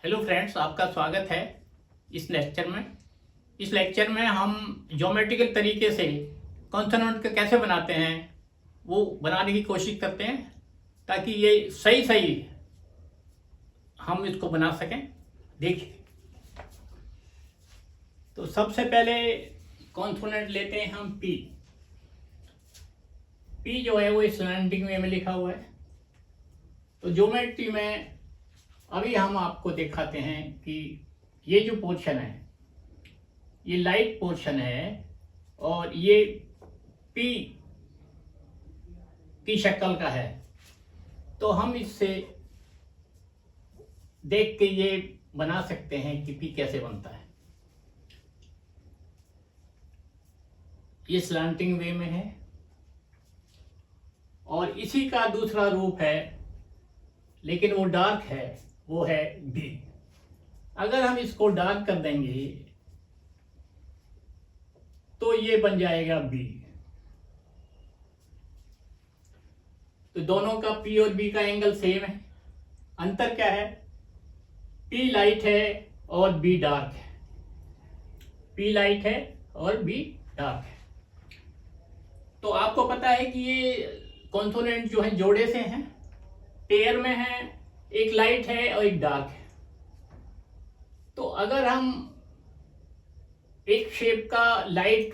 Hello friends, आपका स्वागत है इस लेक्चर में। इस लेक्चर में हम ज्योमेट्रिकल तरीके से कॉन्सोनेंट को कैसे बनाते हैं वो बनाने की कोशिश करते हैं ताकि ये सही सही हम इसको बना सकें। देखिए, तो सबसे पहले कॉन्सोनेंट लेते हैं हम पी। पी जो है वो स्लैंटिंग वे में लिखा हुआ है। तो ज्योमेट्री में अभी हम आपको दिखाते हैं कि ये जो पोर्शन है ये लाइट पोर्शन है और ये पी की शक्ल का है। तो हम इससे देख के ये बना सकते हैं कि पी कैसे बनता है। ये स्लैंटिंग वे में है और इसी का दूसरा रूप है, लेकिन वो डार्क है, वो है बी। अगर हम इसको डार्क कर देंगे तो ये बन जाएगा बी। तो दोनों का पी और बी का एंगल सेम है। अंतर क्या है? पी लाइट है और बी डार्क है। पी लाइट है और बी डार्क है। तो आपको पता है कि ये कॉन्सोनेंट जो है जोड़े से हैं, पेयर में है, एक लाइट है और एक डार्क है। तो अगर हम एक शेप का लाइट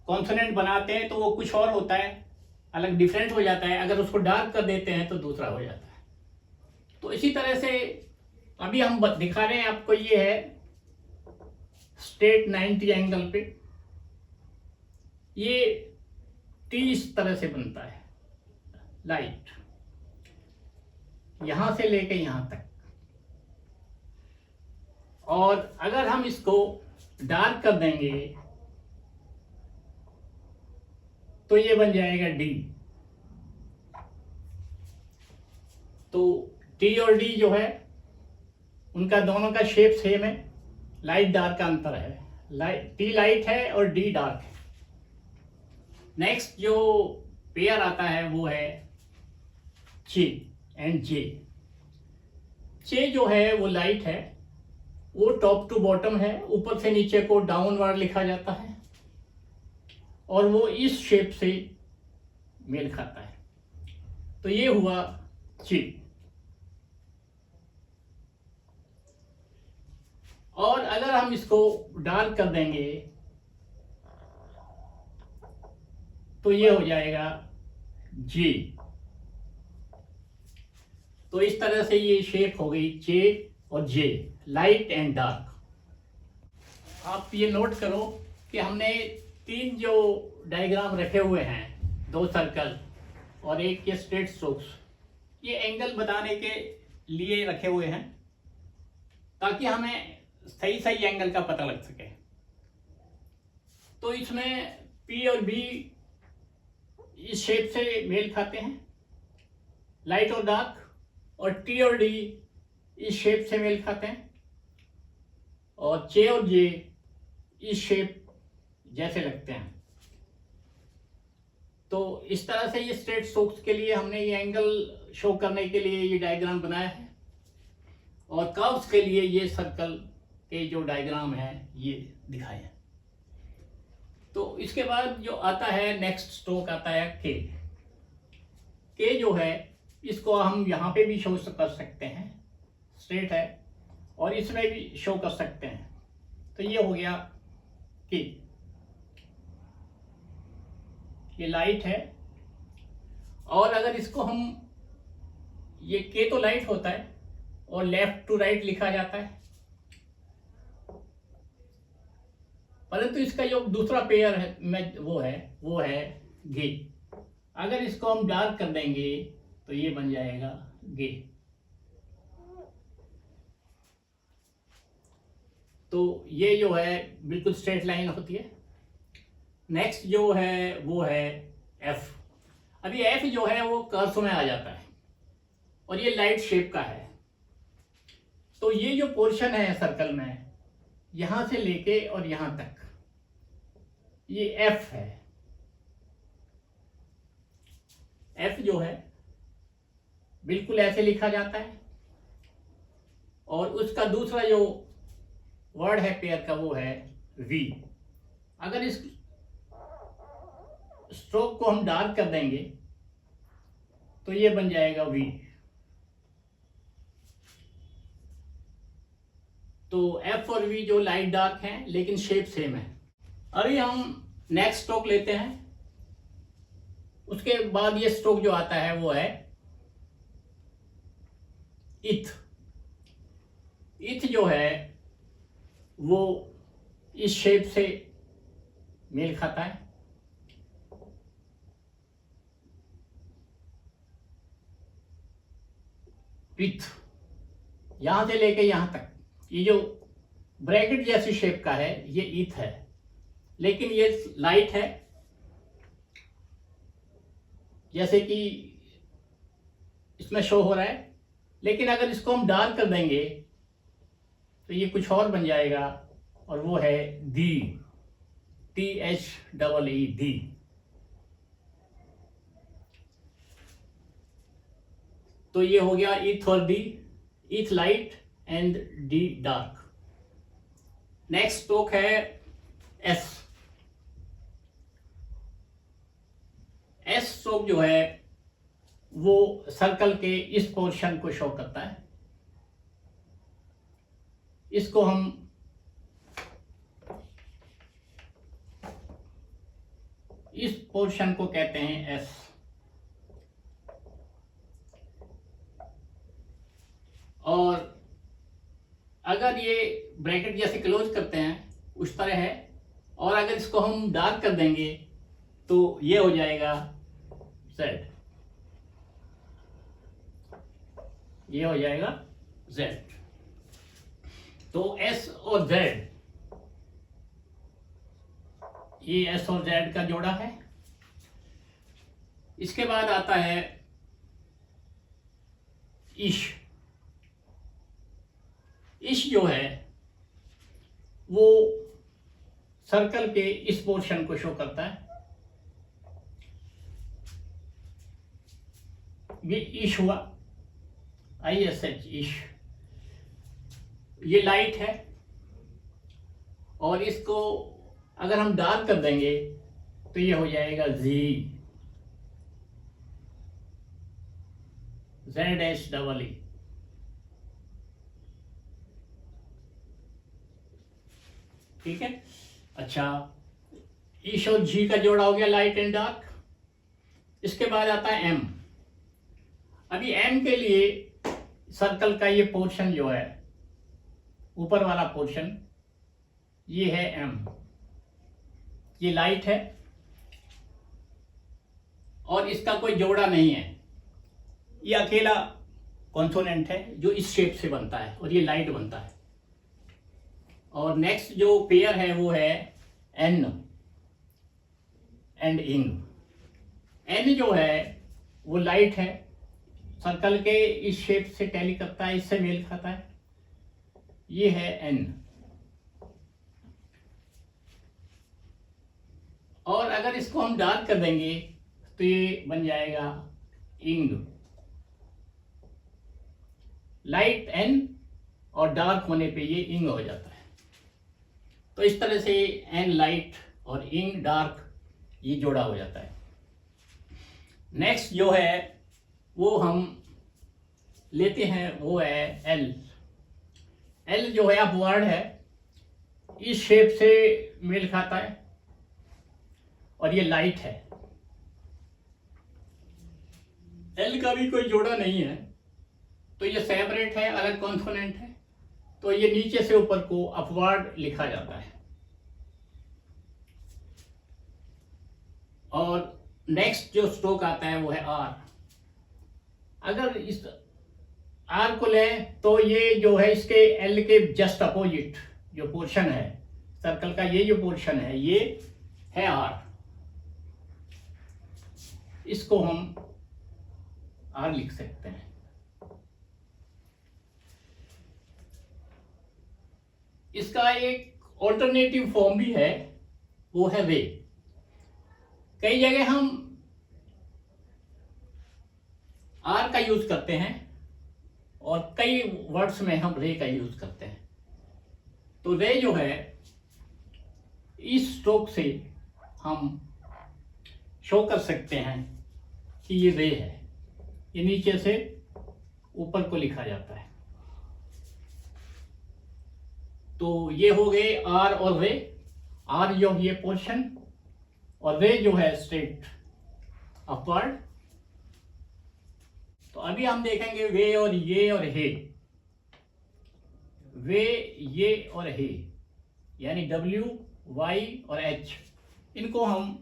कॉन्सोनेंट बनाते हैं तो वो कुछ और होता है, अलग डिफरेंट हो जाता है। अगर उसको डार्क कर देते हैं तो दूसरा हो जाता है। तो इसी तरह से अभी हम दिखा रहे हैं आपको, ये है स्ट्रेट 90 एंगल पे ये टी इस तरह से बनता है। लाइट यहां से लेके यहां तक, और अगर हम इसको डार्क कर देंगे तो ये बन जाएगा डी। तो टी और डी जो है उनका दोनों का शेप सेम है, लाइट डार्क का अंतर है। टी लाइट है और डी डार्क है। नेक्स्ट जो पेयर आता है वो है चे एंड जे। चे जो है वो लाइट है, वो टॉप टू बॉटम है, ऊपर से नीचे को डाउनवर्ड लिखा जाता है और वो इस शेप से मेल खाता है। तो ये हुआ चे। और अगर हम इसको डार्क कर देंगे तो ये हो जाएगा जे। तो इस तरह से ये शेप हो गई जे और जे, लाइट एंड डार्क। आप ये नोट करो कि हमने तीन जो डायग्राम रखे हुए हैं, दो सर्कल और एक ये स्ट्रेट स्ट्रोक्स, ये एंगल बताने के लिए रखे हुए हैं ताकि हमें सही सही एंगल का पता लग सके। तो इसमें पी और बी इस शेप से मेल खाते हैं, लाइट और डार्क, और टी और डी इस शेप से मेल खाते हैं, और जे और जे इस शेप जैसे लगते हैं। तो इस तरह से ये स्ट्रेट स्ट्रोक्स के लिए हमने ये एंगल शो करने के लिए ये डायग्राम बनाया है, और कर्व्स के लिए ये सर्कल के जो डायग्राम है ये दिखाए हैं। तो इसके बाद जो आता है नेक्स्ट स्ट्रोक आता है के। के जो है इसको हम यहाँ पे भी शो कर सकते हैं, स्ट्रेट है, और इसमें भी शो कर सकते हैं। तो ये हो गया के। ये लाइट है, और अगर इसको हम, ये के तो लाइट होता है और लेफ्ट टू राइट लिखा जाता है, परंतु इसका जो दूसरा पेयर है में वो है गे। अगर इसको हम डार्क कर देंगे तो ये बन जाएगा गे। तो ये जो है बिल्कुल स्ट्रेट लाइन होती है। नेक्स्ट जो है वो है एफ। अभी एफ जो है वो कर्व में आ जाता है और ये लाइट शेप का है। तो ये जो पोर्शन है सर्कल में, यहां से लेके और यहां तक, ये एफ है। एफ जो है बिल्कुल ऐसे लिखा जाता है और उसका दूसरा जो वर्ड है पेयर का वो है वी। अगर इस स्ट्रोक को हम डार्क कर देंगे तो ये बन जाएगा वी। तो एफ और वी जो लाइट डार्क हैं लेकिन शेप सेम है। अभी हम नेक्स्ट स्ट्रोक लेते हैं। उसके बाद ये स्ट्रोक जो आता है वो है इथ। इथ जो है वो इस शेप से मेल खाता है। इथ यहां से लेके यहां तक ये जो ब्रैकेट जैसी शेप का है ये इथ है, लेकिन ये लाइट है जैसे कि इसमें शो हो रहा है। लेकिन अगर इसको हम डार्क कर देंगे तो ये कुछ और बन जाएगा और वो है दी। THEE दी। तो ये हो गया इथ और डी, इथ light and D dark. Next stroke है एस। एस स्ट्रोक जो है वो सर्कल के इस पोर्शन को शो करता है। इसको हम इस पोर्शन को कहते हैं एस। और अगर ये ब्रैकेट जैसे क्लोज करते हैं उस तरह है, और अगर इसको हम डार्क कर देंगे तो ये हो जाएगा Z। ये हो जाएगा Z। तो S और Z, ये S और Z का जोड़ा है। इसके बाद आता है इश। इश जो है वो सर्कल के इस पोर्शन को शो करता है। ये इश हुआ, ISH इश। ये लाइट है और इसको अगर हम डार्क कर देंगे तो ये हो जाएगा ZHEE। ठीक है। अच्छा, ईश और जी का जोड़ा हो गया लाइट एंड डार्क। इसके बाद आता है एम। अभी एम के लिए सर्कल का ये पोर्शन जो है ऊपर वाला पोर्शन ये है एम। ये लाइट है और इसका कोई जोड़ा नहीं है, ये अकेला कॉन्सोनेंट है जो इस शेप से बनता है और ये लाइट बनता है। और नेक्स्ट जो पेयर है वो है एन एंड इंग। एन जो है वो लाइट है, सर्कल के इस शेप से टैली करता है, इससे मेल खाता है। ये है एन। और अगर इसको हम डार्क कर देंगे तो ये बन जाएगा इंग। लाइट एन और डार्क होने पे ये इंग हो जाता है। तो इस तरह से एन लाइट और इंग डार्क ये जोड़ा हो जाता है। नेक्स्ट जो है वो हम लेते हैं वो है एल। एल जो है अपवर्ड है, इस शेप से मेल खाता है और ये लाइट है। एल का भी कोई जोड़ा नहीं है, तो ये सेपरेट है, अलग कॉन्सोनेंट है, तो ये नीचे से ऊपर को अपवर्ड लिखा जाता है। और नेक्स्ट जो स्ट्रोक आता है वो है आर। अगर इस आर को लें तो ये जो है इसके एल के जस्ट अपोजिट जो पोर्शन है सर्कल का, ये जो पोर्शन है ये है आर। इसको हम आर लिख सकते हैं। इसका एक ऑल्टरनेटिव फॉर्म भी है, वो है वे। कई जगह हम आर का यूज करते हैं और कई वर्ड्स में हम रे का यूज करते हैं। तो रे जो है, इस स्ट्रोक से हम शो कर सकते हैं कि ये रे है। ये नीचे से ऊपर को लिखा जाता है। तो ये हो गए आर और रे। आर जो ये पोर्शन और रे जो है स्ट्रेट अपवर्ड। तो अभी हम देखेंगे वे और ये और हे। वे, ये और हे, यानी W, Y और H, इनको हम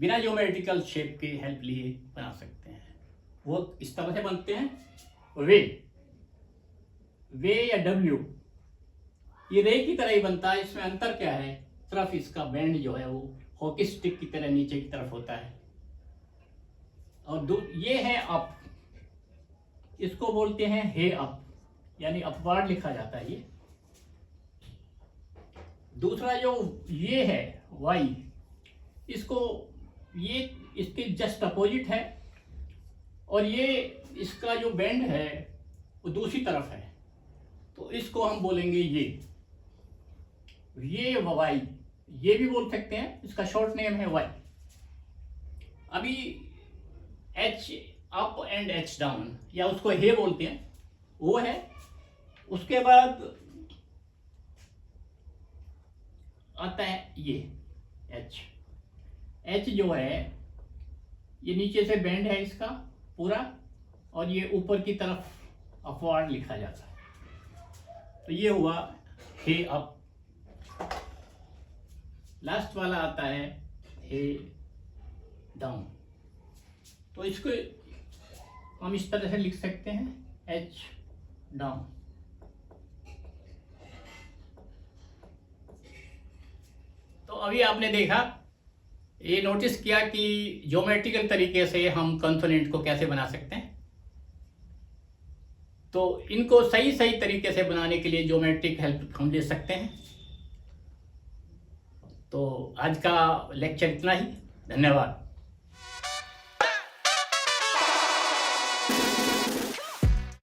बिना ज्योमेट्रिकल शेप के हेल्प लिए बना सकते हैं। वो इस तरह से बनते हैं। वे या W ये रे की तरह ही बनता है। इसमें अंतर क्या है, सिर्फ इसका बैंड जो है वो हॉकी स्टिक की तरह नीचे की तरफ होता है। और ये है अप, इसको बोलते हैं हे अप, यानी अपवर्ड लिखा जाता है ये। दूसरा जो ये है वाई, इसको ये इसके जस्ट अपोजिट है, और ये इसका जो बैंड है वो दूसरी तरफ है, तो इसको हम बोलेंगे ये वाई, ये भी बोल सकते हैं, इसका शॉर्ट नेम है वाई। अभी H up and H down, या उसको हे बोलते हैं, वो है। उसके बाद आता है ये एच जो है, ये नीचे से बैंड है इसका पूरा, और ये ऊपर की तरफ अपवर्ड लिखा जाता है। तो ये हुआ हे अप। लास्ट वाला आता है हे डाउन। तो इसको हम इस तरह से लिख सकते हैं, एच डाउन। तो अभी आपने देखा, ये नोटिस किया कि ज्योमेट्रिकल तरीके से हम कंसोनेंट को कैसे बना सकते हैं। तो इनको सही तरीके से बनाने के लिए ज्योमेट्रिक हेल्प हम ले सकते हैं। तो आज का लेक्चर इतना ही। धन्यवाद।